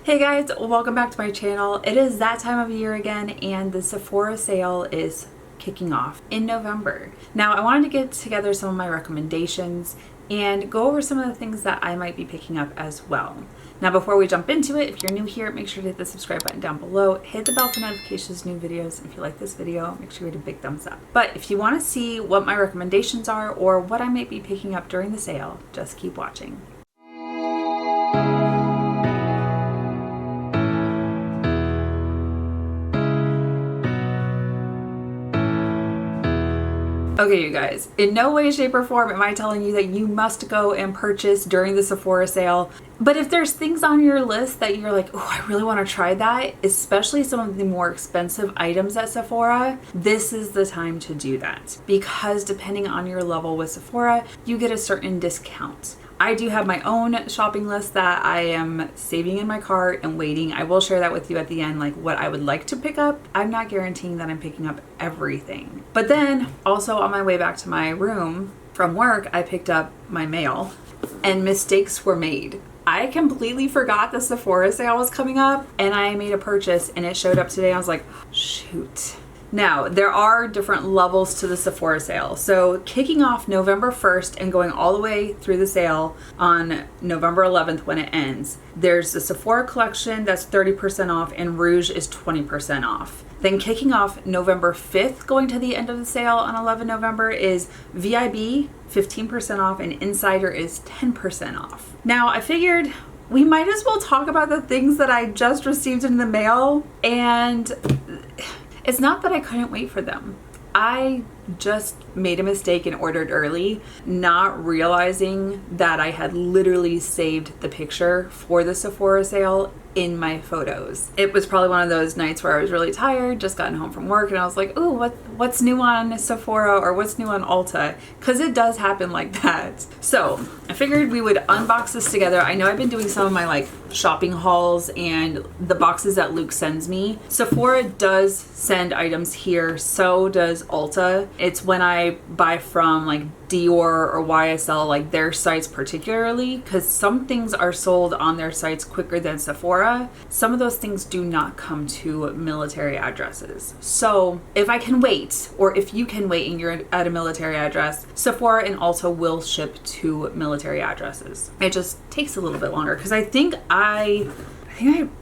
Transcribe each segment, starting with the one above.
Hey guys, welcome back to my channel. It is that time of year again and the Sephora sale is kicking off in November. Now I wanted to get together some of my recommendations and go over some of the things that I might be picking up as well. Now before we jump into it, if you're new here, make sure to hit the subscribe button down below, hit the bell for notifications, new videos, and if you like this video, make sure you hit a big thumbs up. But if you want to see what my recommendations are or what I might be picking up during the sale, just keep watching. Okay, you guys, in no way, shape, or form am I telling you that you must go and purchase during the Sephora sale. But if there's things on your list that you're like, oh, I really want to try that, especially some of the more expensive items at Sephora, this is the time to do that. Because depending on your level with Sephora, you get a certain discount. I do have my own shopping list that I am saving in my cart and waiting. I will share that with you at the end, like what I would like to pick up. I'm not guaranteeing that I'm picking up everything. But then also on my way back to my room from work, I picked up my mail and mistakes were made. I completely forgot the Sephora sale was coming up and I made a purchase and it showed up today. I was like, shoot. Now, there are different levels to the Sephora sale. So kicking off November 1st and going all the way through the sale on November 11th when it ends, there's the Sephora collection that's 30% off and Rouge is 20% off. Then kicking off November 5th, going to the end of the sale on 11 November is VIB, 15% off, and Insider is 10% off. Now, I figured we might as well talk about the things that I just received in the mail, and it's not that I couldn't wait for them. I just made a mistake and ordered early, not realizing that I had literally saved the picture for the Sephora sale in my photos. It was probably one of those nights where I was really tired, just gotten home from work, and I was like, ooh, what's new on Sephora or what's new on Ulta? Because it does happen like that. So I figured we would unbox this together. I know I've been doing some of my like shopping hauls and the boxes that Luke sends me. Sephora does send items here, so does Ulta. It's when I buy from like Dior or YSL, like their sites particularly, because some things are sold on their sites quicker than Sephora. Some of those things do not come to military addresses. So if I can wait, or if you can wait and you're at a military address, Sephora and Ulta will ship to military addresses. It just takes a little bit longer because I think I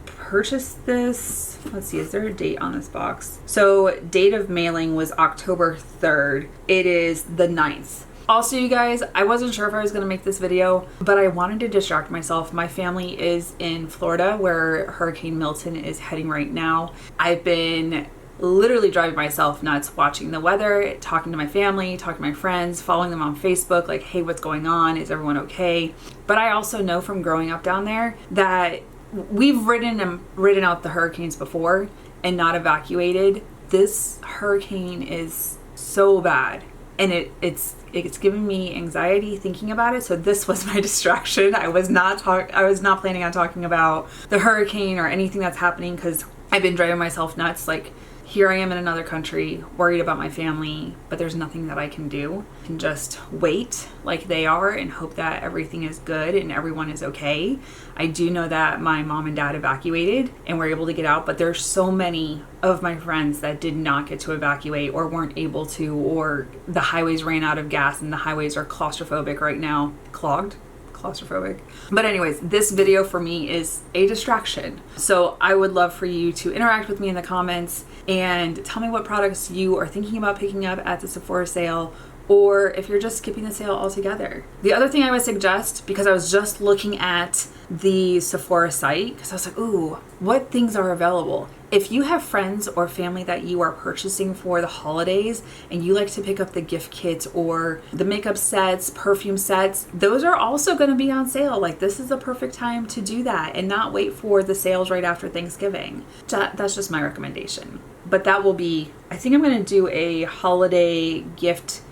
purchased this. Let's see, is there a date on this box? So date of mailing was October 3rd. It is the 9th. Also, you guys, I wasn't sure if I was going to make this video, but I wanted to distract myself. My family is in Florida where Hurricane Milton is heading right now. I've been literally driving myself nuts watching the weather, talking to my family, talking to my friends, following them on Facebook, like, hey, what's going on? Is everyone okay? But I also know from growing up down there that we've ridden out the hurricanes before and not evacuated. This hurricane is so bad and it's giving me anxiety thinking about it. So this was my distraction. I was not planning on talking about the hurricane or anything that's happening because I've been driving myself nuts. Like, here I am in another country, worried about my family, but there's nothing that I can do. I can just wait like they are and hope that everything is good and everyone is okay. I do know that my mom and dad evacuated and were able to get out, but there's so many of my friends that did not get to evacuate or weren't able to, or the highways ran out of gas and the highways are claustrophobic right now. Claustrophobic. But anyways, this video for me is a distraction. So I would love for you to interact with me in the comments and tell me what products you are thinking about picking up at the Sephora sale, or if you're just skipping the sale altogether. The other thing I would suggest, because I was just looking at the Sephora site, because I was like, ooh, what things are available? If you have friends or family that you are purchasing for the holidays and you like to pick up the gift kits or the makeup sets, perfume sets, those are also going to be on sale. Like, this is the perfect time to do that and not wait for the sales right after Thanksgiving. That's just my recommendation. But that will be, I think I'm going to do a holiday gift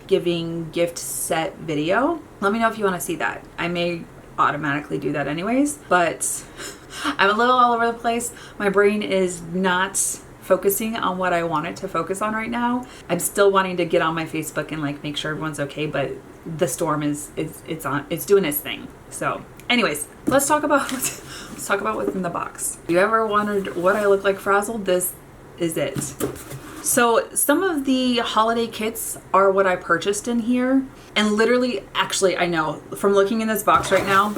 set video. Let me know if you want to see that. I may automatically do that anyways, but I'm a little all over the place. My brain is not focusing on what I wanted to focus on right now. I'm still wanting to get on my Facebook and like make sure everyone's okay, but the storm is doing its thing. So anyways, let's talk about let's talk about what's in the box. You ever wondered what I look like frazzled? This is it. So some of the holiday kits are what I purchased in here. And literally, actually, I know from looking in this box right now,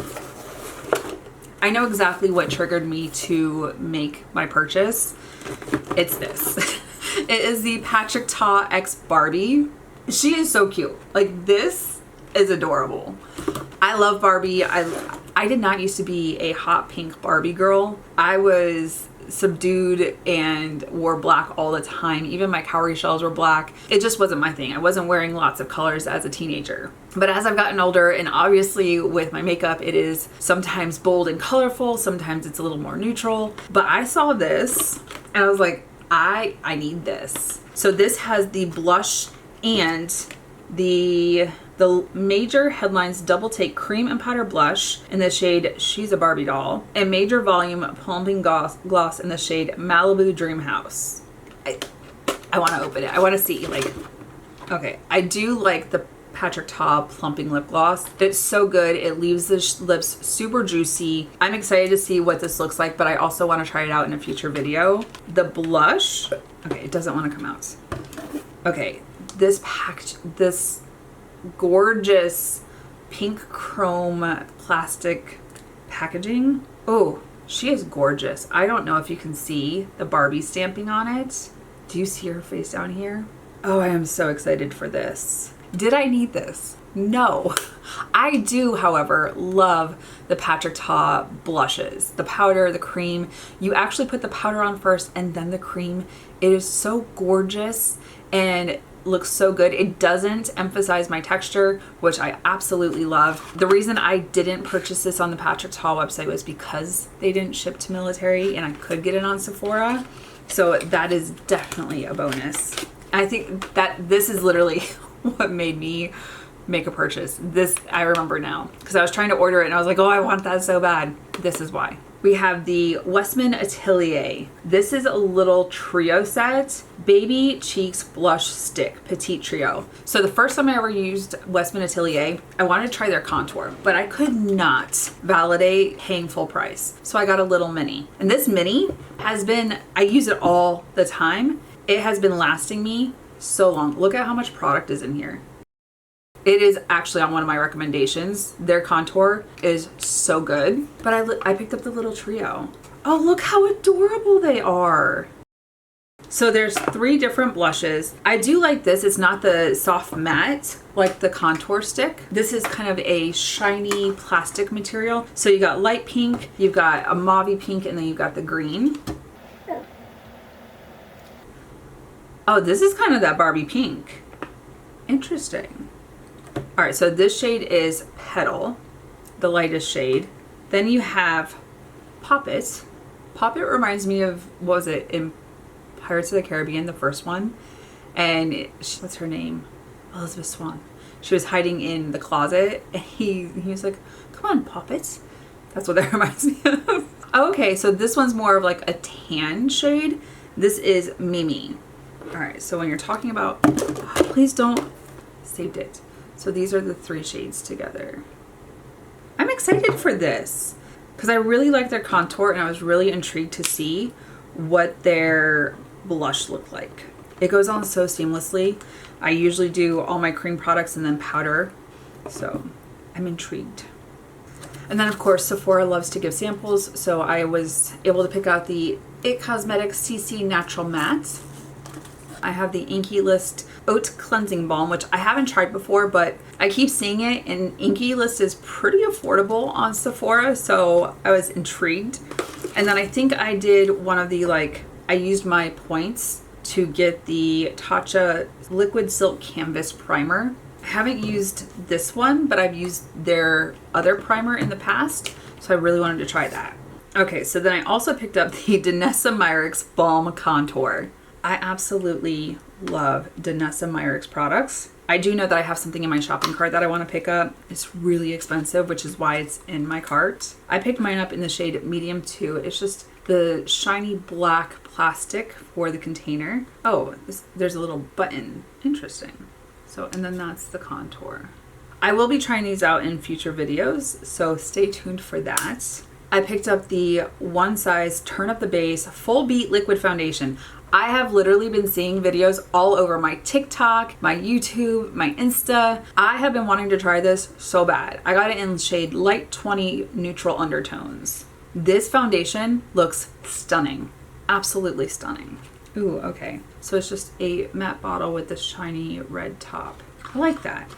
I know exactly what triggered me to make my purchase. It's this. It is the Patrick Ta X Barbie. She is so cute. Like, this is adorable. I love Barbie. I did not used to be a hot pink Barbie girl. I was subdued and wore black all the time. Even my cowrie shells were black. It just wasn't my thing. I wasn't wearing lots of colors as a teenager. But as I've gotten older, and obviously with my makeup, it is sometimes bold and colorful, sometimes it's a little more neutral. But I saw this and I was like, I need this. So this has the blush and the Major Headlines Double Take Cream and Powder Blush in the shade She's a Barbie Doll, and Major Volume Plumping Gloss in the shade Malibu Dream House. I want to open it. I want to see, like, okay, I do like the Patrick Ta Plumping Lip Gloss. It's so good. It leaves the lips super juicy. I'm excited to see what this looks like, but I also want to try it out in a future video. The blush, okay, it doesn't want to come out. Okay, this gorgeous pink chrome plastic packaging. Oh, she is gorgeous. I don't know if you can see the Barbie stamping on it. Do you see her face down here? Oh, I am so excited for this. Did I need this? No. I do, however, love the Patrick Ta blushes. The powder, the cream. You actually put the powder on first and then the cream. It is so gorgeous and looks so good. It doesn't emphasize my texture, which I absolutely love. The reason I didn't purchase this on the Patrick Ta website was because they didn't ship to military and I could get it on Sephora. So that is definitely a bonus. And I think that this is literally what made me make a purchase. This, I remember now, because I was trying to order it and I was like, oh, I want that so bad. This is why. We have the Westman Atelier. This is a little trio set. Baby Cheeks Blush Stick Petite Trio. So the first time I ever used Westman Atelier, I wanted to try their contour, but I could not validate paying full price. So I got a little mini. And this mini has been, I use it all the time. It has been lasting me so long. Look at how much product is in here. It is actually on one of my recommendations. Their contour is so good. But I picked up the little trio. Oh, look how adorable they are. So there's 3 different blushes. I do like this. It's not the soft matte like the contour stick. This is kind of a shiny plastic material. So you got light pink, you've got a mauve pink, and then you've got the green. Oh, this is kind of that Barbie pink. Interesting. All right, so this shade is Petal, the lightest shade. Then you have Pop It. Pop It reminds me of, what was it, in Pirates of the Caribbean, the first one? And what's her name? Elizabeth Swann. She was hiding in the closet and he was like, come on, Pop It. That's what that reminds me of. Okay, so this one's more of like a tan shade. This is Mimi. All right, so when you're talking about, please don't, saved it. So these are the 3 shades together. I'm excited for this because I really like their contour and I was really intrigued to see what their blush looked like. It goes on so seamlessly. I usually do all my cream products and then powder. So I'm intrigued. And then of course, Sephora loves to give samples. So I was able to pick out the IT Cosmetics CC Natural Matte. I have the Inky List Oat Cleansing Balm, which I haven't tried before, but I keep seeing it, and Inky List is pretty affordable on Sephora, so I was intrigued. And then I think I did one of the, I used my points to get the Tatcha Liquid Silk Canvas Primer. I haven't used this one, but I've used their other primer in the past, so I really wanted to try that. Okay, so then I also picked up the Danessa Myricks Balm Contour. I absolutely love Danessa Myricks products. I do know that I have something in my shopping cart that I want to pick up. It's really expensive, which is why it's in my cart. I picked mine up in the shade medium 2. It's just the shiny black plastic for the container. Oh, there's a little button. Interesting. So, and then that's the contour. I will be trying these out in future videos, so stay tuned for that. I picked up the One Size Turn Up the Base Full Beat Liquid Foundation. I have literally been seeing videos all over my TikTok, my YouTube, my Insta. I have been wanting to try this so bad. I got it in shade Light 20 Neutral Undertones. This foundation looks stunning. Absolutely stunning. Ooh, okay. So it's just a matte bottle with this shiny red top. I like that.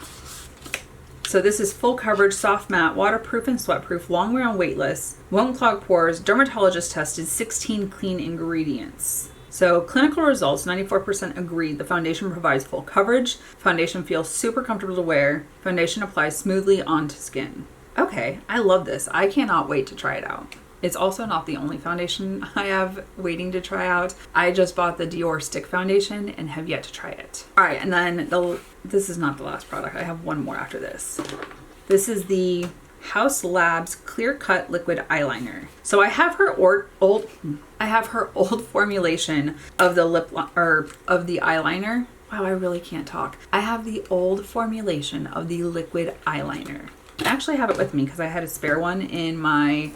So this is full coverage, soft matte, waterproof and sweatproof, long wear and weightless, won't clog pores, dermatologist tested, 16 clean ingredients. So clinical results, 94% agreed. The foundation provides full coverage. Foundation feels super comfortable to wear. Foundation applies smoothly onto skin. Okay, I love this. I cannot wait to try it out. It's also not the only foundation I have waiting to try out. I just bought the Dior Stick Foundation and have yet to try it. All right, and then this is not the last product. I have one more after this. This is the Haus Labs Clear Cut Liquid Eyeliner. So I have her old formulation of the of the eyeliner. Wow, I really can't talk. I have the old formulation of the liquid eyeliner. I actually have it with me because I had a spare one in my...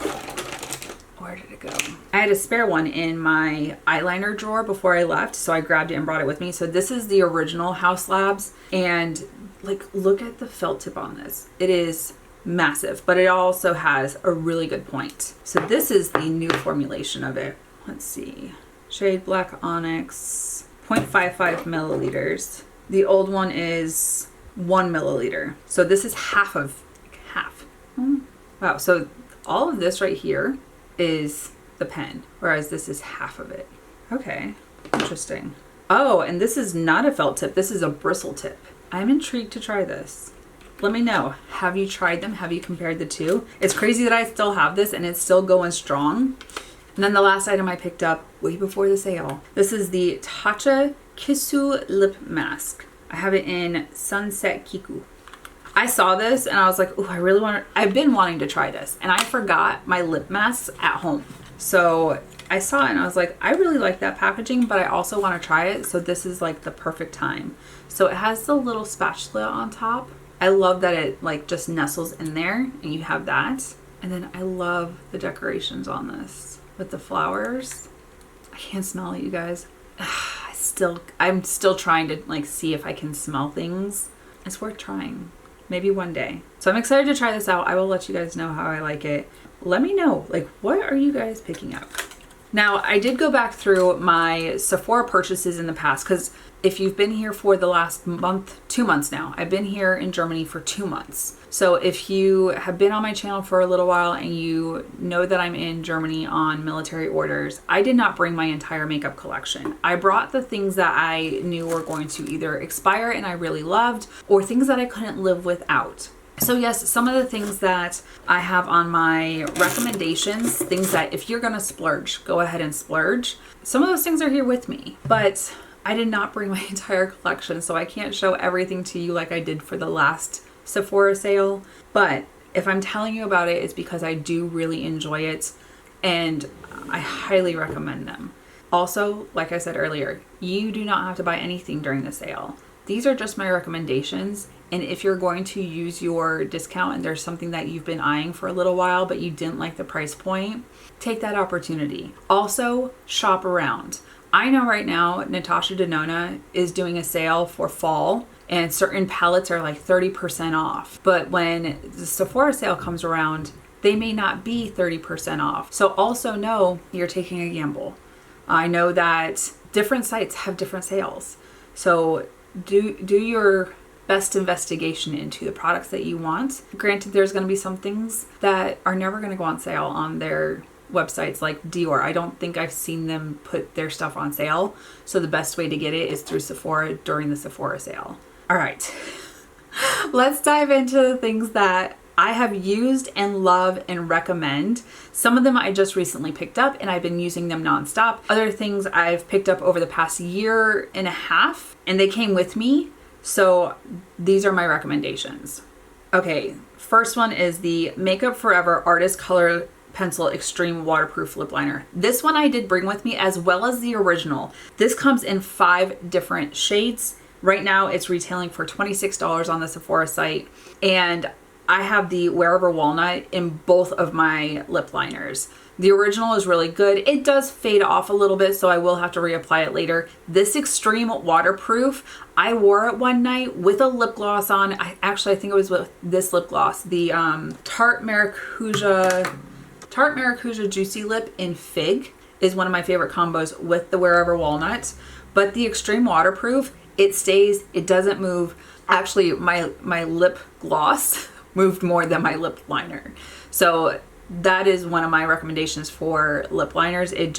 Where did it go? I had a spare one in my eyeliner drawer before I left, so I grabbed it and brought it with me. So this is the original Haus Labs, and like, look at the felt tip on this. It is massive, but it also has a really good point. So this is the new formulation of it. Let's see. Shade Black Onyx, 0.55 milliliters. The old one is 1 milliliter. So this is half. Wow, so all of this right here is the pen, whereas this is half of it. Okay, interesting. Oh, and this is not a felt tip. This is a bristle tip. I'm intrigued to try this. Let me know. Have you tried them? Have you compared the two? It's crazy that I still have this and it's still going strong. And then the last item I picked up way before the sale. This is the Tatcha Kisu Lip Mask. I have it in Sunset Kiku. I saw this and I was like, oh, I've been wanting to try this. And I forgot my lip masks at home. So I saw it and I was like, I really like that packaging, but I also want to try it. So this is like the perfect time. So it has the little spatula on top. I love that it like just nestles in there and you have that. And then I love the decorations on this with the flowers. I can't smell it, you guys. I'm still trying to like see if I can smell things. It's worth trying. Maybe one day. So I'm excited to try this out. I will let you guys know how I like it. Let me know, like, what are you guys picking up? Now, I did go back through my Sephora purchases in the past because if you've been here for the last month, 2 months now, I've been here in Germany for 2 months. So if you have been on my channel for a little while and you know that I'm in Germany on military orders, I did not bring my entire makeup collection. I brought the things that I knew were going to either expire and I really loved, or things that I couldn't live without. So yes, some of the things that I have on my recommendations, things that if you're gonna splurge, go ahead and splurge. Some of those things are here with me, but I did not bring my entire collection, so I can't show everything to you like I did for the last Sephora sale. But if I'm telling you about it, it's because I do really enjoy it and I highly recommend them. Also, like I said earlier, you do not have to buy anything during the sale. These are just my recommendations. And if you're going to use your discount and there's something that you've been eyeing for a little while, but you didn't like the price point, take that opportunity. Also, shop around. I know right now, Natasha Denona is doing a sale for fall and certain palettes are like 30% off. But when the Sephora sale comes around, they may not be 30% off. So also know you're taking a gamble. I know that different sites have different sales. So do your best investigation into the products that you want. Granted, there's going to be some things that are never going to go on sale on their websites like Dior. I don't think I've seen them put their stuff on sale. So the best way to get it is through Sephora during the Sephora sale. All right, let's dive into the things that I have used and love and recommend. Some of them I just recently picked up and I've been using them nonstop. Other things I've picked up over the past year and a half and they came with me. So these are my recommendations. Okay, first one is the Makeup Forever Artist Color Pencil Extreme Waterproof Lip Liner. This one I did bring with me as well as the original. This comes in 5 different shades. Right now it's retailing for $26 on the Sephora site. And I have the Wherever Walnut in both of my lip liners. The original is really good. It does fade off a little bit, so I will have to reapply it later. This Extreme Waterproof, I wore it one night with a lip gloss on. I think it was with this lip gloss, the Tarte Maracuja Juicy Lip in Fig is one of my favorite combos with the Wherever Walnut. But the Extreme Waterproof, it stays, it doesn't move. Actually, my lip gloss moved more than my lip liner. So that is one of my recommendations for lip liners. It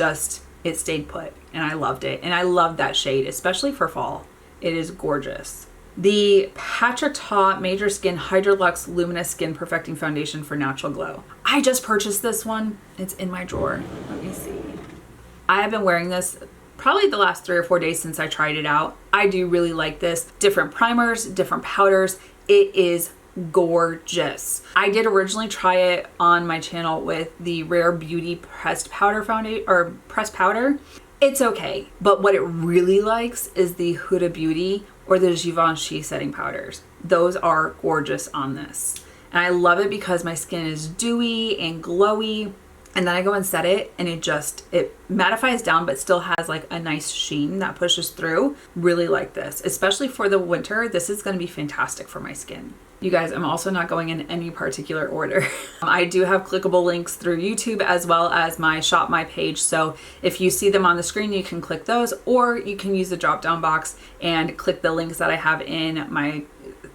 stayed put and I loved it. And I love that shade, especially for fall. It is gorgeous. The Patricia Major Skin Hydrolux Luminous Skin Perfecting Foundation for Natural Glow. I just purchased this one. It's in my drawer. Let me see. I have been wearing this probably the last 3 or 4 days since I tried it out. I do really like this. Different primers, different powders. It is gorgeous. I did originally try it on my channel with the Rare Beauty pressed powder foundation or pressed powder. It's okay, but what it really likes is the Huda Beauty or the Givenchy setting powders. Those are gorgeous on this. And I love it because my skin is dewy and glowy. And then I go and set it and it mattifies down but still has like a nice sheen that pushes through. Really like this, especially for the winter. This is going to be fantastic for my skin. You guys, I'm also not going in any particular order. I do have clickable links through YouTube as well as my SHOPMY page. So if you see them on the screen, you can click those, or you can use the drop down box and click the links that I have in my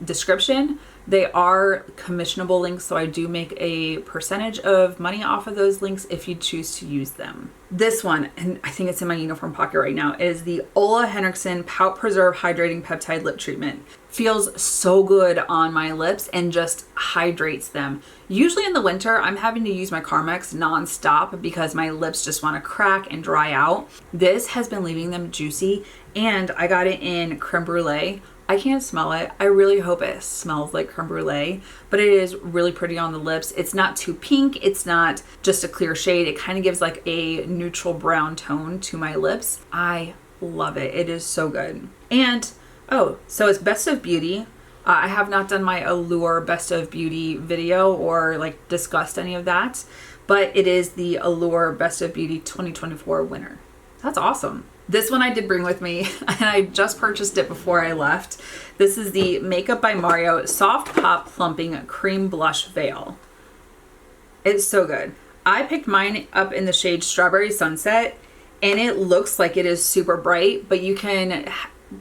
description. They are commissionable links, so I do make a percentage of money off of those links if you choose to use them. This one, and I think it's in my uniform pocket right now, is the Ola Henriksen Pout Preserve Hydrating Peptide Lip Treatment. Feels so good on my lips and just hydrates them. Usually in the winter, I'm having to use my Carmex nonstop because my lips just want to crack and dry out. This has been leaving them juicy, and I got it in creme brulee. I can't smell it. I really hope it smells like creme brulee, but it is really pretty on the lips. It's not too pink. It's not just a clear shade. It kind of gives like a neutral brown tone to my lips. I love it. It is so good. And, oh, so it's Best of Beauty. I have not done my Allure Best of Beauty video or like discussed any of that, but it is the Allure Best of Beauty 2024 winner. That's awesome. This one I did bring with me, and I just purchased it before I left. This is the Makeup by Mario Soft Pop Plumping Cream Blush Veil. It's so good. I picked mine up in the shade Strawberry Sunset, and it looks like it is super bright, but you can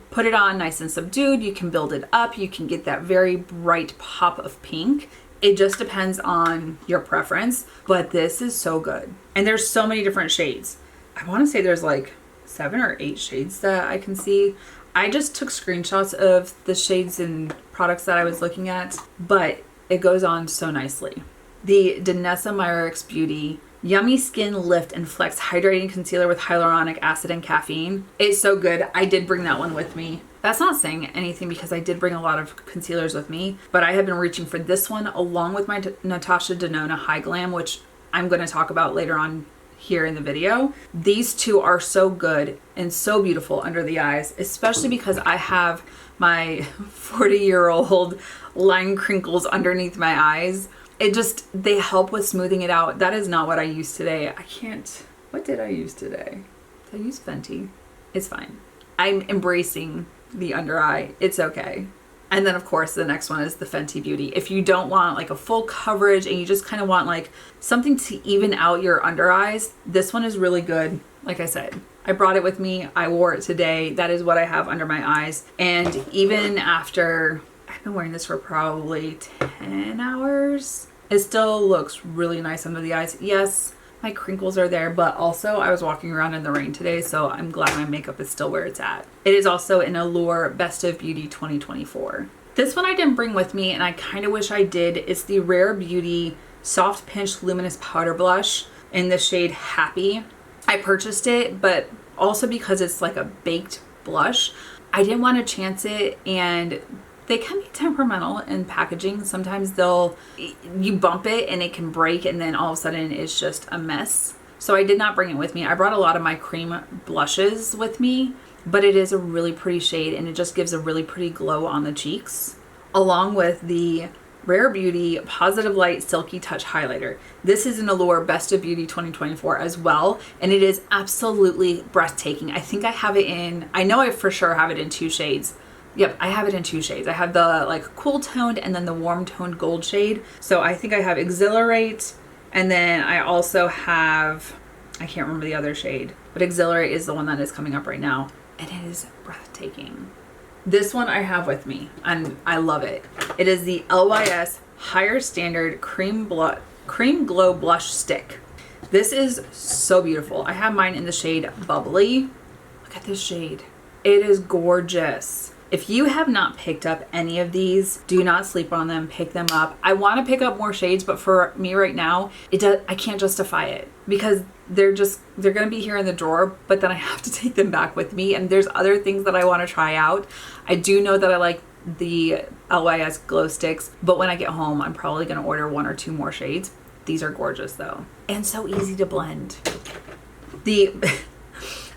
put it on nice and subdued. You can build it up. You can get that very bright pop of pink. It just depends on your preference, but this is so good. And there's so many different shades. I want to say there's like 7 or 8 shades that I can see. I just took screenshots of the shades and products that I was looking at, but it goes on so nicely. The Danessa Myricks Beauty Yummy Skin Lift and Flex Hydrating Concealer with Hyaluronic Acid and Caffeine. It's so good. I did bring that one with me. That's not saying anything because I did bring a lot of concealers with me, but I have been reaching for this one along with my Natasha Denona High Glam, which I'm going to talk about later on here in the video. These two are so good and so beautiful under the eyes, especially because I have my 40-year-old line crinkles underneath my eyes. They help with smoothing it out. That is not what I used today. What did I use today? Did I use Fenty? It's fine. I'm embracing the under eye. It's okay. And then of course the next one is the Fenty Beauty. If you don't want like a full coverage and you just kind of want like something to even out your under eyes, this one is really good. Like I said, I brought it with me. I wore it today. That is what I have under my eyes. And even after, I've been wearing this for probably 10 hours. It still looks really nice under the eyes. Yes, my crinkles are there, but also I was walking around in the rain today, so I'm glad my makeup is still where it's at. It is also an Allure Best of Beauty 2024. This one I didn't bring with me, and I kind of wish I did. It's the Rare Beauty Soft Pinch Luminous Powder Blush in the shade Happy. I purchased it, but also because it's like a baked blush, I didn't want to chance it, and they can be temperamental in packaging. Sometimes you bump it and it can break and then all of a sudden it's just a mess. So I did not bring it with me. I brought a lot of my cream blushes with me, but it is a really pretty shade and it just gives a really pretty glow on the cheeks. Along with the Rare Beauty Positive Light Silky Touch Highlighter. This is an Allure Best of Beauty 2024 as well, and it is absolutely breathtaking. I think I have it in, I know I for sure have it in 2 shades. Yep, I have it in 2 shades. I have the like cool toned and then the warm toned gold shade. So I think I have Exhilarate, and then I also have, I can't remember the other shade, but Exhilarate is the one that is coming up right now, and it is breathtaking. This one I have with me and I love it. It is the LYS Higher Standard Cream Glow Blush Stick. This is so beautiful. I have mine in the shade Bubbly. Look at this shade. It is gorgeous. If you have not picked up any of these, do not sleep on them. Pick them up. I want to pick up more shades, but for me right now, I can't justify it because they're going to be here in the drawer, but then I have to take them back with me. And there's other things that I want to try out. I do know that I like the LYS glow sticks, but when I get home, I'm probably going to order 1 or 2 more shades. These are gorgeous though, and so easy to blend. I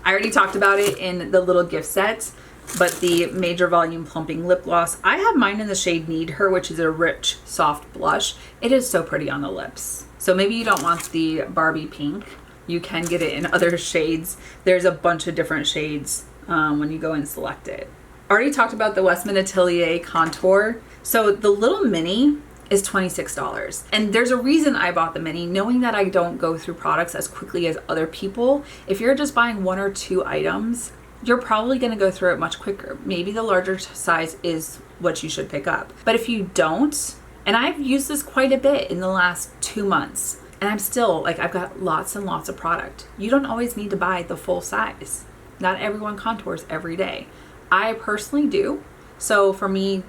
already talked about it in the little gift sets, but the Major Volume Plumping Lip Gloss, I have mine in the shade Need Her, which is a rich, soft blush. It is so pretty on the lips. So maybe you don't want the Barbie pink. You can get it in other shades. There's a bunch of different shades when you go and select it. Already talked about the Westman Atelier Contour. So the little mini is $26. And there's a reason I bought the mini, knowing that I don't go through products as quickly as other people. If you're just buying 1 or 2 items, you're probably going to go through it much quicker. Maybe the larger size is what you should pick up. But if you don't, and I've used this quite a bit in the last 2 months, and I'm still like, I've got lots and lots of product. You don't always need to buy the full size. Not everyone contours every day. I personally do. So for me,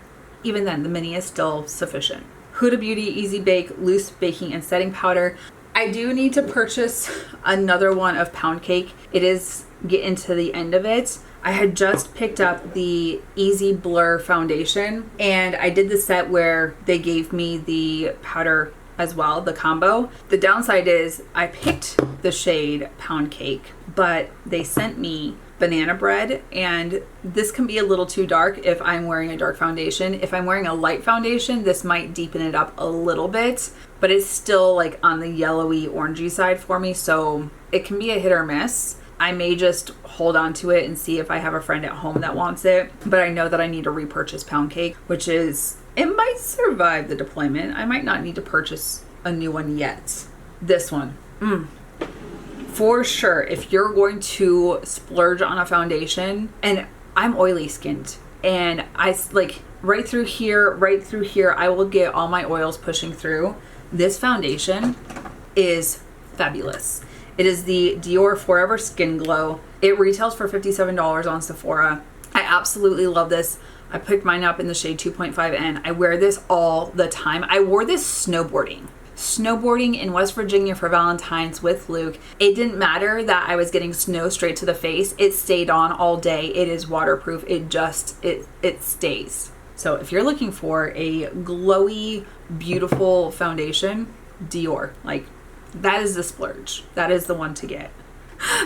even then, the mini is still sufficient. Huda Beauty Easy Bake Loose Baking and Setting Powder. I do need to purchase another one of Pound Cake. It is getting to the end of it. I had just picked up the Easy Blur foundation, and I did the set where they gave me the powder as well, the combo. The downside is I picked the shade Pound Cake, but they sent me Banana Bread, and this can be a little too dark if I'm wearing a dark foundation. If I'm wearing a light foundation, this might deepen it up a little bit, but it's still like on the yellowy orangey side for me, so it can be a hit or miss. I may just hold on to it and see if I have a friend at home that wants it, but I know that I need to repurchase Pound Cake, which is, it might survive the deployment. I might not need to purchase a new one yet. This one, for sure, if you're going to splurge on a foundation, and I'm oily skinned, and I like right through here, I will get all my oils pushing through. This foundation is fabulous. It is the Dior Forever Skin Glow. It retails for $57 on Sephora. I absolutely love this. I picked mine up in the shade 2.5N. I wear this all the time. I wore this snowboarding in West Virginia for Valentine's with Luke. It didn't matter that I was getting snow straight to the face. It stayed on all day. It is waterproof. It stays. So if you're looking for a glowy, beautiful foundation, Dior, like, that is the splurge. That is the one to get.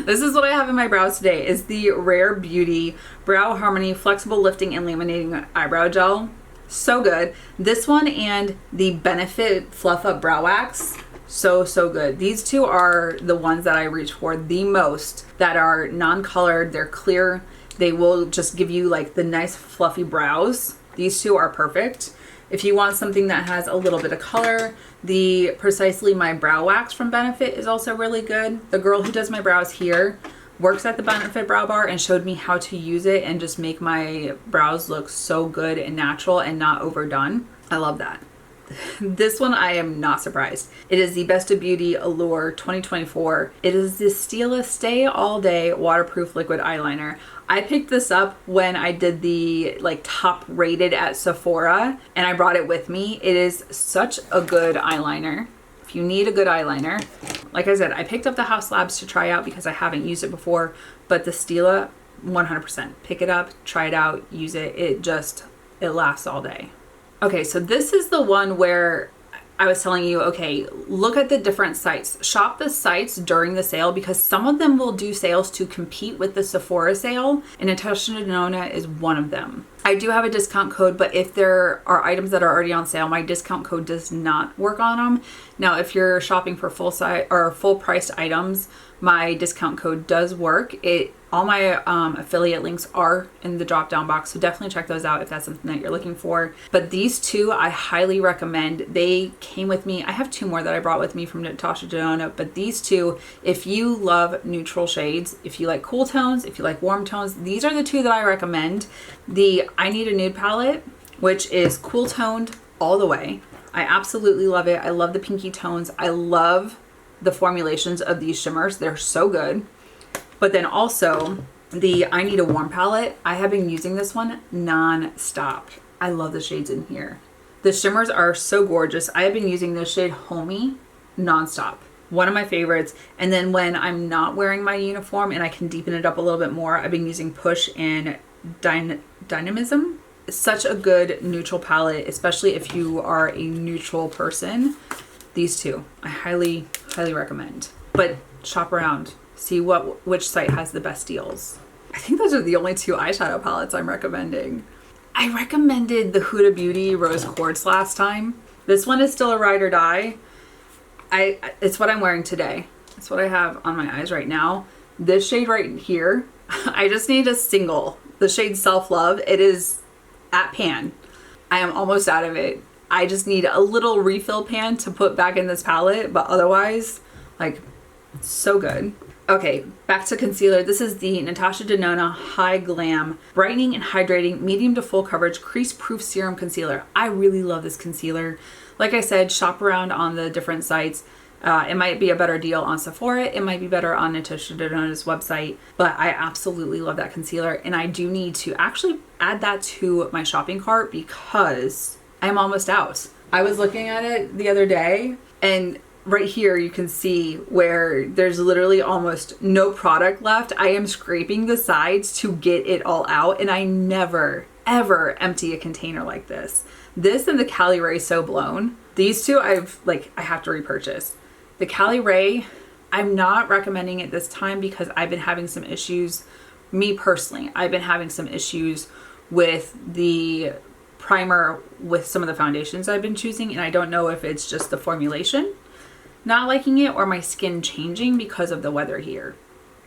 This is what I have in my brows today, is the Rare Beauty Brow Harmony Flexible Lifting and Laminating Eyebrow Gel. So good. This one and the Benefit Fluff Up Brow Wax. So good. These two are the ones that I reach for the most, that are non-colored. They're clear. They will just give you like the nice fluffy brows. These two are perfect. If you want something that has a little bit of color, the Precisely My Brow Wax from Benefit is also really good. The girl who does my brows here works at the Benefit Brow Bar and showed me how to use it and just make my brows look so good and natural and not overdone. I love that. This one, I am not surprised. It is the Best of Beauty Allure 2024. It is the Stila Stay All Day Waterproof Liquid Eyeliner. I picked this up when I did the like top rated at Sephora, and I brought it with me. It is such a good eyeliner. If you need a good eyeliner, like I said, I picked up the House Labs to try out because I haven't used it before, but the Stila, 100%. Pick it up, try it out, use it. It lasts all day. Okay, so this is the one where I was telling you, okay, look at the different sites. Shop the sites during the sale because some of them will do sales to compete with the Sephora sale, and Natasha Denona is one of them. I do have a discount code, but if there are items that are already on sale, my discount code does not work on them. Now, if you're shopping for full size or full priced items, my discount code does work. All my affiliate links are in the drop down box, so definitely check those out if that's something that you're looking for. But these two I highly recommend. They came with me. I have two more that I brought with me from Natasha Denona, but these two, if you love neutral shades, if you like cool tones, if you like warm tones, these are the two that I recommend. The I Need a Nude palette, which is cool toned all the way. I absolutely love it. I love the pinky tones. I love the formulations of these shimmers. They're so good. But then also the I Need a Warm palette. I have been using this one non-stop. I love the shades in here. The shimmers are so gorgeous. I have been using this shade Homey non-stop. One of my favorites. And then when I'm not wearing my uniform and I can deepen it up a little bit more, I've been using Push and Dynamism. Such a good neutral palette, especially if you are a neutral person. These two, I highly, highly recommend. But shop around. See which site has the best deals. I think those are the only two eyeshadow palettes I'm recommending. I recommended the Huda Beauty Rose Quartz last time. This one is still a ride or die. It's what I'm wearing today. It's what I have on my eyes right now. This shade right here, I just need a single. The shade Self Love. It is at pan. I am almost out of it. I just need a little refill pan to put back in this palette, but otherwise, like, so good. Okay, back to concealer. This is the Natasha Denona High Glam Brightening and Hydrating Medium to Full Coverage Crease Proof Serum Concealer. I really love this concealer. Like I said, shop around on the different sites. It might be a better deal on Sephora. It might be better on Natasha Denona's website, but I absolutely love that concealer. And I do need to actually add that to my shopping cart because I'm almost out. I was looking at it the other day, and right here you can see where there's literally almost no product left. I am scraping the sides to get it all out, and I never ever empty a container like this. This and the Cali Ray So Blown. These two I have to repurchase. The Cali Ray, I'm not recommending it this time because I've been having some issues. Me personally, I've been having some issues with the primer with some of the foundations I've been choosing, and I don't know if it's just the formulation not liking it or my skin changing because of the weather here.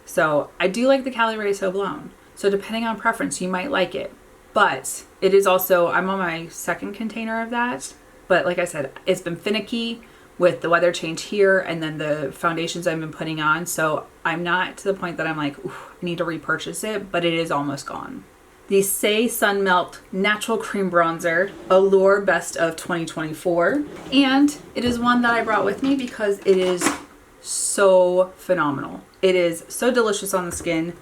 So I do like the Cali Ray So Blown. So depending on preference, you might like it. But it is also, I'm on my second container of that. But like I said, it's been finicky with the weather change here and then the foundations I've been putting on. So I'm not to the point that I'm like, I need to repurchase it, but it is almost gone. The Say Sun Melt Natural Cream Bronzer, Allure Best of 2024. And it is one that I brought with me because it is so phenomenal. It is so delicious on the skin.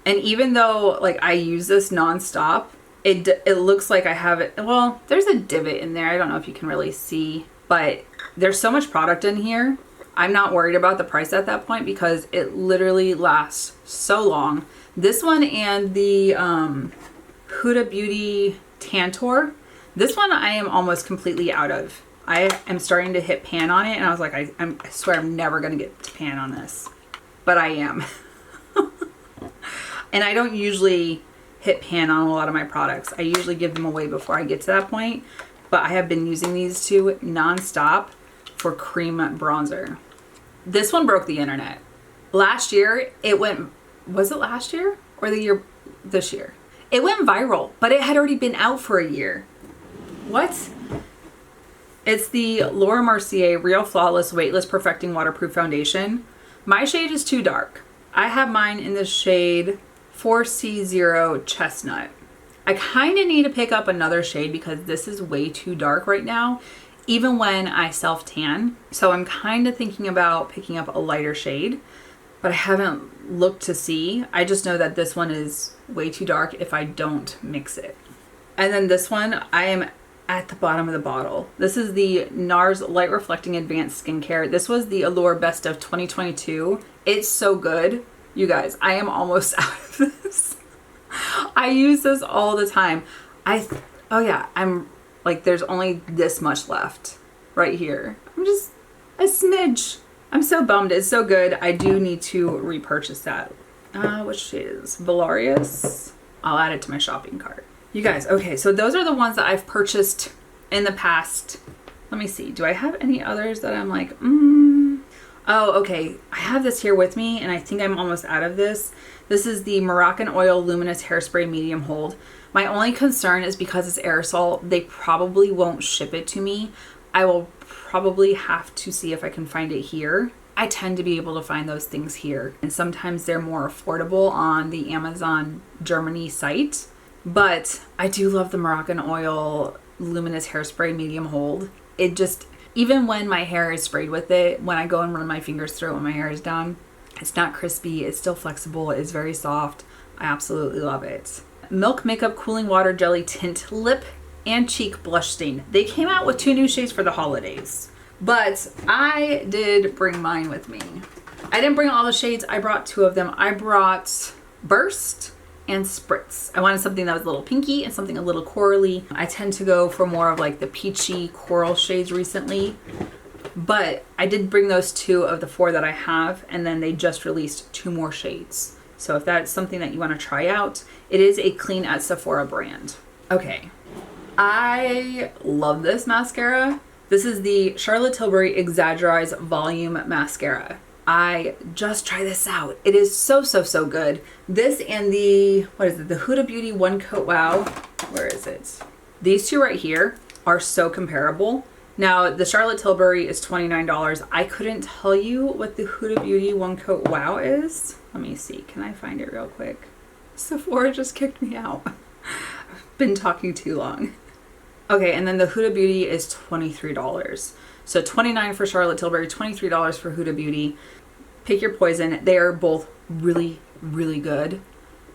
And even though like I use this nonstop, it looks like I have it. Well, there's a divot in there. I don't know if you can really see, but there's so much product in here. I'm not worried about the price at that point because it literally lasts so long. This one and the Huda Beauty Tantor. This one I am almost completely out of. I am starting to hit pan on it, and I was like, I swear I'm never going to get to pan on this. But I am. And I don't usually hit pan on a lot of my products. I usually give them away before I get to that point. But I have been using these two nonstop for cream bronzer. This one broke the internet. Last year, it went... Was it last year or this year? It went viral, but it had already been out for a year. What? It's the Laura Mercier Real Flawless Weightless Perfecting Waterproof Foundation. My shade is too dark. I have mine in the shade 4C0 Chestnut. I kind of need to pick up another shade because this is way too dark right now, even when I self-tan. So I'm kind of thinking about picking up a lighter shade, but I haven't looked to see. I just know that this one is way too dark if I don't mix it. And then this one, I am at the bottom of the bottle. This is the NARS Light Reflecting Advanced Skincare. This was the Allure Best of 2022. It's so good. You guys, I am almost out of this. I use this all the time. I'm like, there's only this much left right here. I'm just a smidge. I'm so bummed. It's so good. I do need to repurchase that. Which shade is Valerius? I'll add it to my shopping cart. You guys, okay, so those are the ones that I've purchased in the past. Let me see. Do I have any others that I'm like, Oh, okay. I have this here with me, and I think I'm almost out of this. This is the Moroccan Oil Luminous Hairspray Medium Hold. My only concern is because it's aerosol, they probably won't ship it to me. I will probably have to see if I can find it here. I tend to be able to find those things here, and sometimes they're more affordable on the Amazon Germany site. But I do love the Moroccan Oil Luminous Hairspray Medium Hold. It just, even when my hair is sprayed with it, when I go and run my fingers through it when my hair is down, it's not crispy, it's still flexible, it's very soft. I absolutely love it. Milk Makeup Cooling Water Jelly Tint Lip and Cheek Blush Stain. They came out with 2 new shades for the holidays, but I did bring mine with me. I didn't bring all the shades, I brought 2 of them. I brought Burst and Spritz. I wanted something that was a little pinky and something a little corally. I tend to go for more of like the peachy coral shades recently, but I did bring those 2 of the 4 that I have, and then they just released 2 more shades. So if that's something that you want to try out, it is a Clean at Sephora brand. Okay, I love this mascara. This is the Charlotte Tilbury Exaggerize Volume Mascara. I just tried this out. It is so, so, so good. This and the, what is it? The Huda Beauty One Coat Wow. Where is it? These 2 right here are so comparable. Now, the Charlotte Tilbury is $29. I couldn't tell you what the Huda Beauty One Coat Wow is. Let me see. Can I find it real quick? Sephora just kicked me out. I've been talking too long. Okay, and then the Huda Beauty is $23. So $29 for Charlotte Tilbury, $23 for Huda Beauty. Pick your poison. They are both really, really good.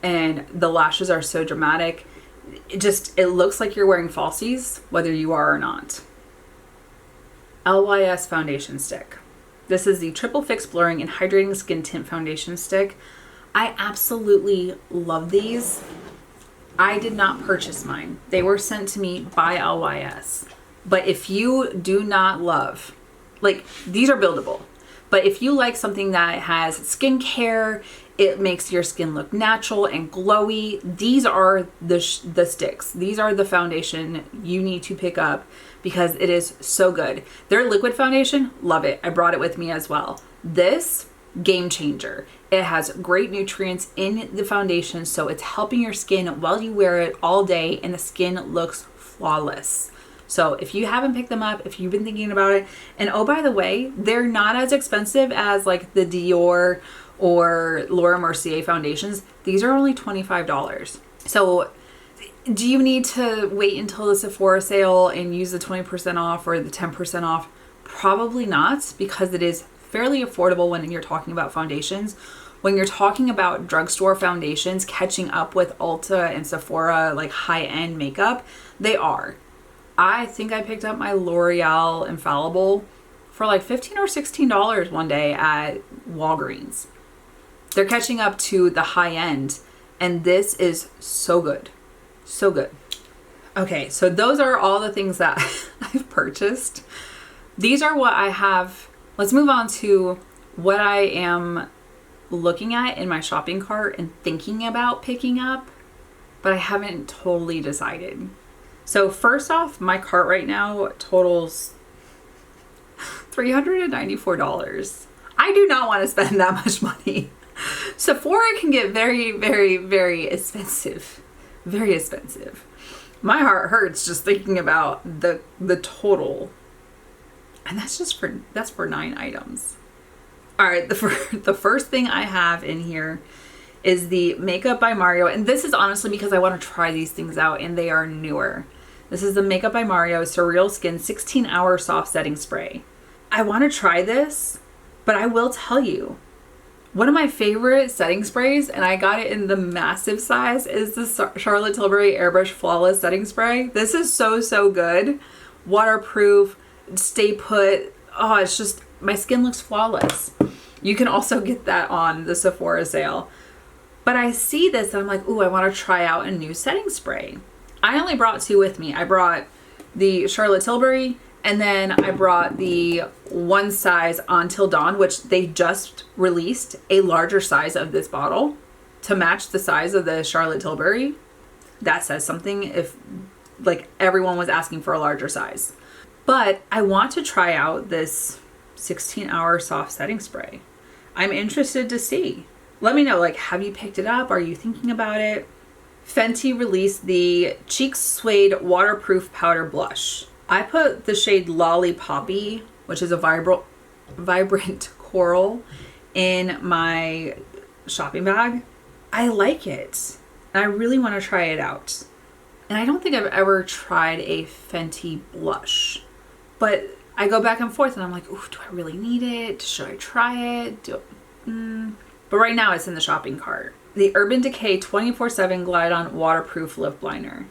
And the lashes are so dramatic. It looks like you're wearing falsies, whether you are or not. LYS Foundation Stick. This is the Triple Fix Blurring and Hydrating Skin Tint Foundation Stick. I absolutely love these. I did not purchase mine. They were sent to me by LYS. But if you do not love, like, these are buildable, but if you like something that has skincare, it makes your skin look natural and glowy, these are the sticks. These are the foundation you need to pick up because it is so good. Their liquid foundation, love it. I brought it with me as well. This, game changer. It has great nutrients in the foundation, so it's helping your skin while you wear it all day, and the skin looks flawless. So if you haven't picked them up, if you've been thinking about it, and oh, by the way, they're not as expensive as like the Dior or Laura Mercier foundations. These are only $25. So do you need to wait until the Sephora sale and use the 20% off or the 10% off? Probably not, because it is fairly affordable when you're talking about foundations. When you're talking about drugstore foundations catching up with Ulta and Sephora, like high-end makeup, they are. I think I picked up my L'Oreal Infallible for like $15 or $16 one day at Walgreens. They're catching up to the high end, and this is so good. So good. Okay, so those are all the things that I've purchased. These are what I have. Let's move on to what I am looking at in my shopping cart and thinking about picking up, but I haven't totally decided. So first off, my cart right now totals $394. I do not want to spend that much money. Sephora can get very, very, very expensive. Very expensive. My heart hurts just thinking about the total. And that's for 9 items. All right, the first thing I have in here is the Makeup by Mario. And this is honestly because I want to try these things out and they are newer. This is the Makeup by Mario Surreal Skin 16-Hour Soft Setting Spray. I want to try this, but I will tell you, one of my favorite setting sprays, and I got it in the massive size, is the Charlotte Tilbury Airbrush Flawless Setting Spray. This is so, so good. Waterproof, stay put. Oh, it's just, my skin looks flawless. You can also get that on the Sephora sale. But I see this and I'm like, ooh, I want to try out a new setting spray. I only brought 2 with me. I brought the Charlotte Tilbury And then I brought the one size Until Dawn, which they just released a larger size of this bottle to match the size of the Charlotte Tilbury. That says something if like everyone was asking for a larger size. But I want to try out this 16-hour soft setting spray. I'm interested to see. Let me know, like, have you picked it up? Are you thinking about it? Fenty released the Cheeks Suede Waterproof Powder Blush. I put the shade Lollipoppy, which is a vibrant coral, in my shopping bag. I like it. And I really want to try it out. And I don't think I've ever tried a Fenty blush. But I go back and forth and I'm like, ooh, do I really need it? Should I try it? But right now it's in the shopping cart. The Urban Decay 24/7 Glide On Waterproof Lip Liner.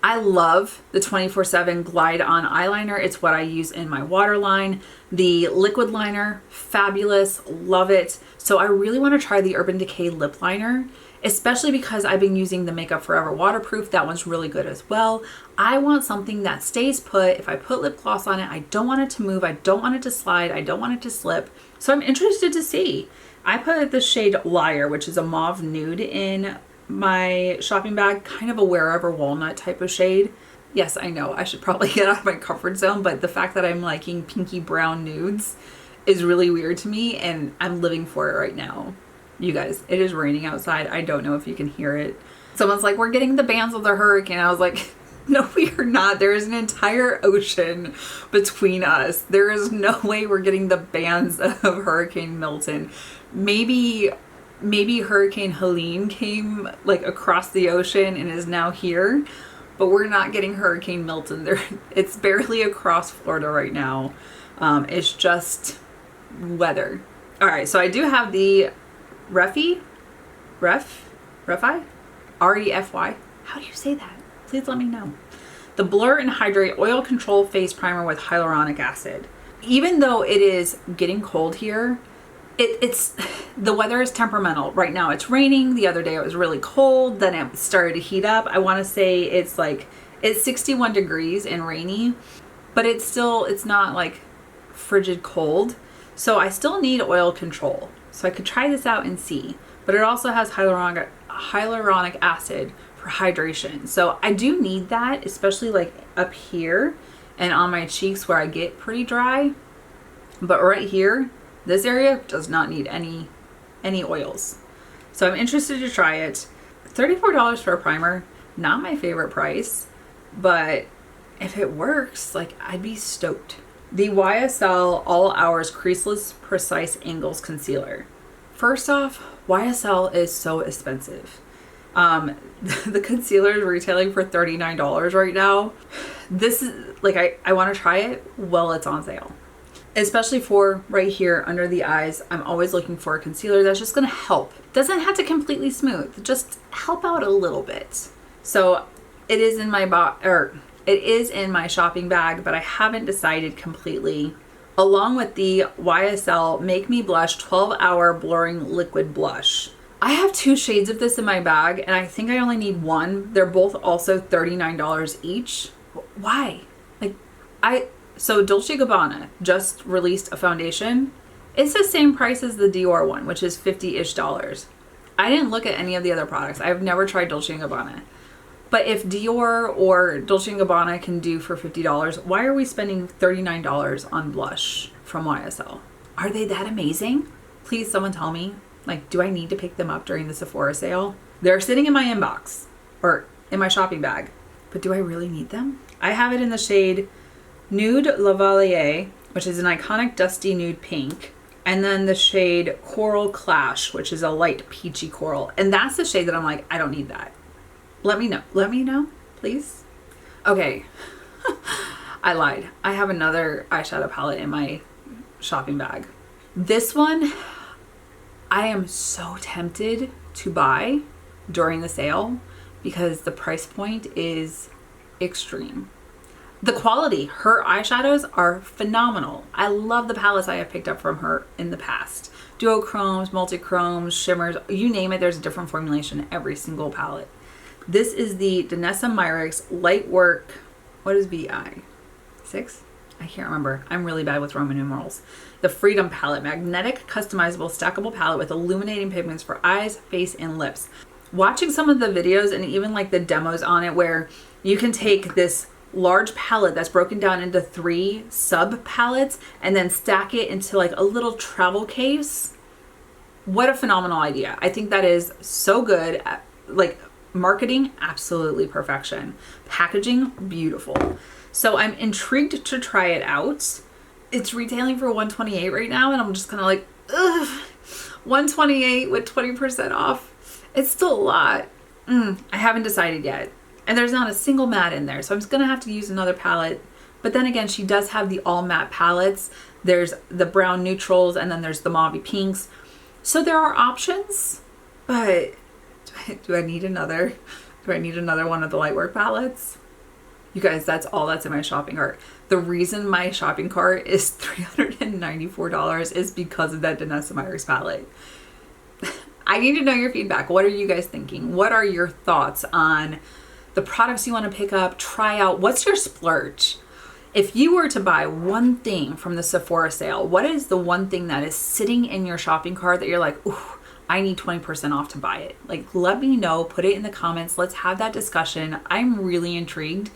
I love the 24/7 Glide On eyeliner. It's what I use in my waterline. The liquid liner, fabulous, love it. So I really want to try the Urban Decay lip liner, especially because I've been using the Makeup Forever waterproof. That one's really good as well. I want something that stays put. If I put lip gloss on it, I don't want it to move. I don't want it to slide. I don't want it to slip. So I'm interested to see. I put the shade Liar, which is a mauve nude, in my shopping bag, kind of a Wherever Walnut type of shade. Yes, I know I should probably get out of my comfort zone, but the fact that I'm liking pinky brown nudes is really weird to me, and I'm living for it right now. You guys, it is raining outside. I don't know if you can hear it. Someone's like, we're getting the bands of the hurricane. I was like, no, we are not. There is an entire ocean between us. There is no way we're getting the bands of Hurricane Milton. Maybe Hurricane Helene came like across the ocean and is now here, but we're not getting Hurricane Milton. It's barely across Florida right now. It's just weather. All right, so I do have the Refy? R-E-F-Y? How do you say that? Please let me know. The Blur and Hydrate Oil Control Face Primer with Hyaluronic Acid. Even though it is getting cold here, it's the weather is temperamental. Right now it's raining. The other day it was really cold. Then it started to heat up. I want to say it's 61 degrees and rainy, but it's not like frigid cold. So I still need oil control. So I could try this out and see. But it also has hyaluronic acid for hydration. So I do need that, especially like up here and on my cheeks where I get pretty dry. But right here, this area does not need any oils. So I'm interested to try it. $34 for a primer, not my favorite price, but if it works, like, I'd be stoked. The YSL All Hours Creaseless Precise Angles Concealer. First off, YSL is so expensive. The concealer is retailing for $39 right now. This is like, I want to try it while it's on sale. Especially for right here under the eyes. I'm always looking for a concealer that's just going to help. Doesn't have to completely smooth, just help out a little bit. So it is in my shopping bag, but I haven't decided completely. Along with the YSL Make Me Blush 12-Hour Blurring Liquid Blush. I have 2 shades of this in my bag, and I think I only need one. They're both also $39 each. Why? So Dolce & Gabbana just released a foundation. It's the same price as the Dior one, which is $50-ish. I didn't look at any of the other products. I've never tried Dolce & Gabbana. But if Dior or Dolce & Gabbana can do for $50, why are we spending $39 on blush from YSL? Are they that amazing? Please, someone tell me. Like, do I need to pick them up during the Sephora sale? They're sitting in my inbox or in my shopping bag, but do I really need them? I have it in the shade Nude Lavalier, which is an iconic dusty nude pink, and then the shade Coral Clash, which is a light peachy coral. And that's the shade that I'm like, I don't need that. Let me know, please. Okay, I lied. I have another eyeshadow palette in my shopping bag. This one, I am so tempted to buy during the sale because the price point is extreme. The quality, her eyeshadows are phenomenal. I love the palettes I have picked up from her in the past. Duochromes, multichromes, shimmers, you name it, there's a different formulation in every single palette. This is the Danessa Myricks Light Work, what is BI? 6? I can't remember. I'm really bad with Roman numerals. The Freedom Palette, magnetic, customizable, stackable palette with illuminating pigments for eyes, face, and lips. Watching some of the videos and even like the demos on it where you can take this large palette that's broken down into 3 sub palettes and then stack it into like a little travel case. What a phenomenal idea. I think that is so good. Like marketing, absolutely perfection. Packaging, beautiful. So I'm intrigued to try it out. It's retailing for $128 right now, and I'm just kind of like, ugh, $128 with 20% off. It's still a lot. I haven't decided yet. And there's not a single matte in there, so I'm just gonna have to use another palette. But then again, she does have the all matte palettes. There's the brown neutrals, and then there's the mauve pinks. So there are options, but do I need another? Do I need another one of the Lightwork palettes? You guys, that's all that's in my shopping cart. The reason my shopping cart is $394 is because of that Danessa Meyers palette. I need to know your feedback. What are you guys thinking? What are your thoughts on the products you want to pick up, try out? What's your splurge? If you were to buy one thing from the Sephora sale, what is the one thing that is sitting in your shopping cart that you're like, ooh, I need 20% off to buy it? Like, let me know, put it in the comments. Let's have that discussion. I'm really intrigued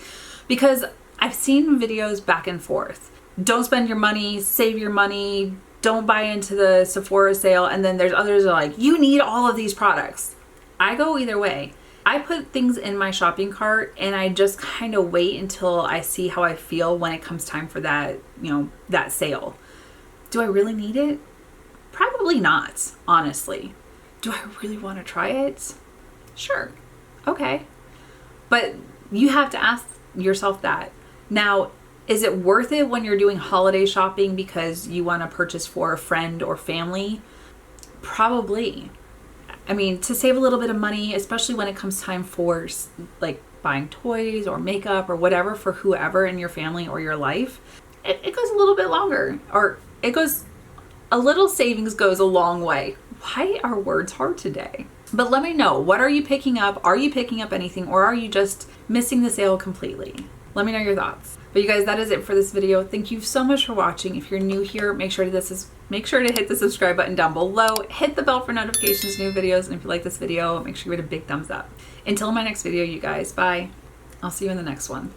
because I've seen videos back and forth. Don't spend your money, save your money, don't buy into the Sephora sale. And then there's others that are like, you need all of these products. I go either way. I put things in my shopping cart and I just kind of wait until I see how I feel when it comes time for that, that sale. Do I really need it? Probably not, honestly. Do I really want to try it? Sure. Okay. But you have to ask yourself that. Now, is it worth it when you're doing holiday shopping because you want to purchase for a friend or family? Probably. I mean, to save a little bit of money, especially when it comes time for like buying toys or makeup or whatever for whoever in your family or your life, it goes a little bit longer, or a little savings goes a long way. Why are words hard today? But let me know, what are you picking up? Are you picking up anything, or are you just missing the sale completely? Let me know your thoughts. But you guys, that is it for this video. Thank you so much for watching. If you're new here, make sure to hit the subscribe button down below. Hit the bell for notifications, new videos. And if you like this video, make sure you give it a big thumbs up. Until my next video, you guys, bye. I'll see you in the next one.